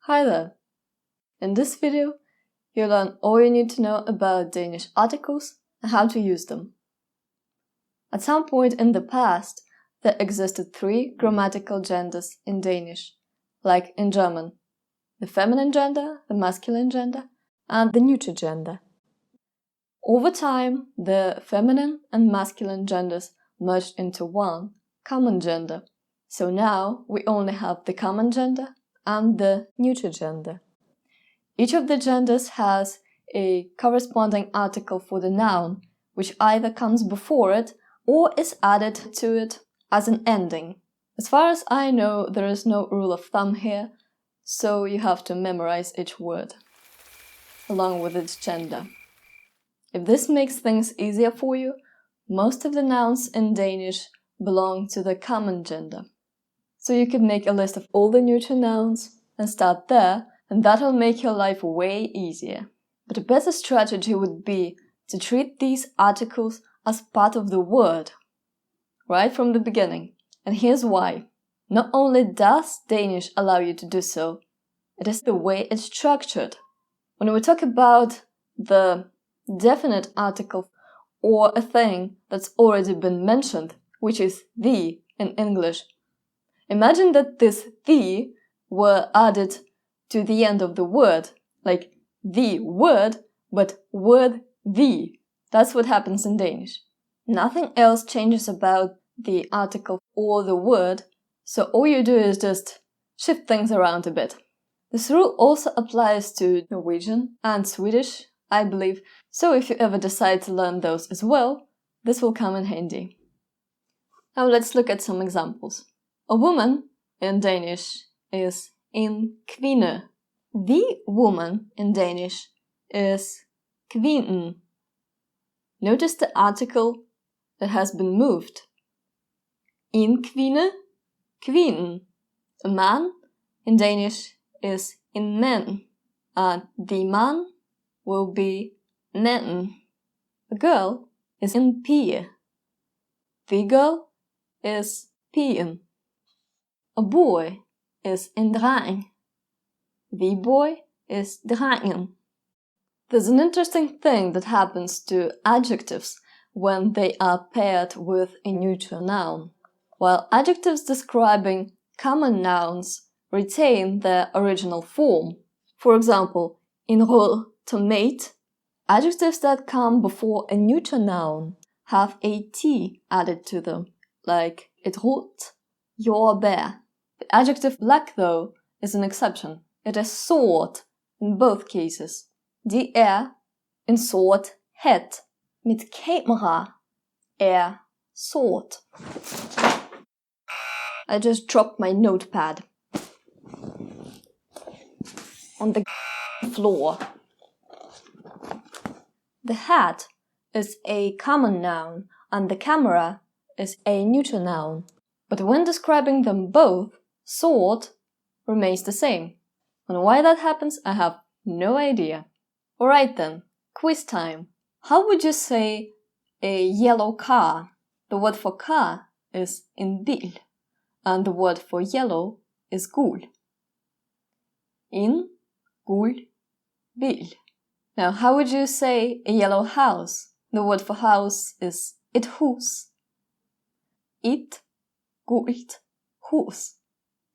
Hi there! In this video, you'll learn all you need to know about Danish articles and how to use them. At some point in the past, there existed 3 grammatical genders in Danish, like in German: the feminine gender, the masculine gender, and the neuter gender. Over time, the feminine and masculine genders merged into one common gender, so now we only have the common gender and the neuter gender. Each of the genders has a corresponding article for the noun, which either comes before it or is added to it as an ending. As far as I know, there is no rule of thumb here, so you have to memorize each word, along with its gender. If this makes things easier for you, most of the nouns in Danish belong to the common gender. So you could make a list of all the neuter nouns and start there, and that'll make your life way easier. But a better strategy would be to treat these articles as part of the word, right from the beginning. And here's why. Not only does Danish allow you to do so, it is the way it's structured. When we talk about the definite article or a thing that's already been mentioned, which is the in English, imagine that this the were added to the end of the word, like the word, but word the. That's what happens in Danish. Nothing else changes about the article or the word, so all you do is just shift things around a bit. This rule also applies to Norwegian and Swedish, I believe, so if you ever decide to learn those as well, this will come in handy. Now let's look at some examples. A woman in Danish is en kvinde. The woman in Danish is kvinden. Notice the article that has been moved. En kvinde, kvinden. A man in Danish is en mand, and the man will be manden. A girl is en pige. The girl is pigen. A boy is en dreng. The boy is drengen. There's an interesting thing that happens to adjectives when they are paired with a neuter noun. While adjectives describing common nouns retain their original form, for example, en rød tomat, adjectives that come before a neuter noun have a t added to them, like et rødt jordbær. The adjective black, though, is an exception. It is sort in both cases. De en sort hat. Mit kamera sort. I just dropped my notepad on the floor. The hat is a common noun and the camera is a neuter noun. But when describing them both, sort remains the same. And why that happens, I have no idea. Alright then, quiz time. How would you say a yellow car? The word for car is en bil, and the word for yellow is gul. En gul bil. Now, how would you say a yellow house? The word for house is et hus. Et gult hus.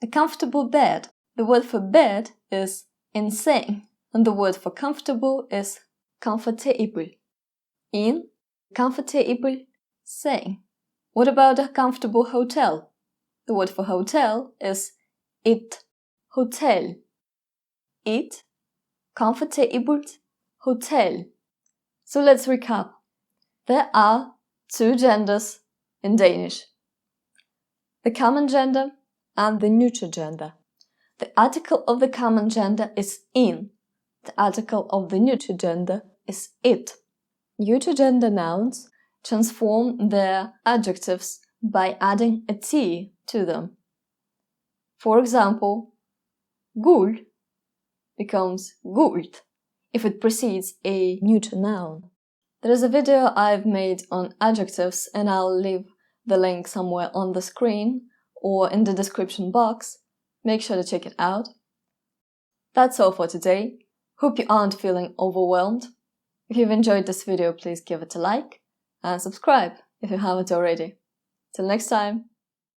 A comfortable bed. The word for bed is en seng, and the word for comfortable is comfortable. En comfortable seng. What about a comfortable hotel? The word for hotel is et hotel. Et comfortable hotel. So let's recap. There are 2 genders in Danish: the common gender and the neuter gender. The article of the common gender is en. The article of the neuter gender is it. Neuter gender nouns transform their adjectives by adding a t to them. For example, gul becomes gult if it precedes a neuter noun. There is a video I've made on adjectives, and I'll leave the link somewhere on the screen or in the description box. Make sure to check it out. That's all for today. Hope you aren't feeling overwhelmed. If you've enjoyed this video, please give it a like and subscribe if you haven't already. Till next time.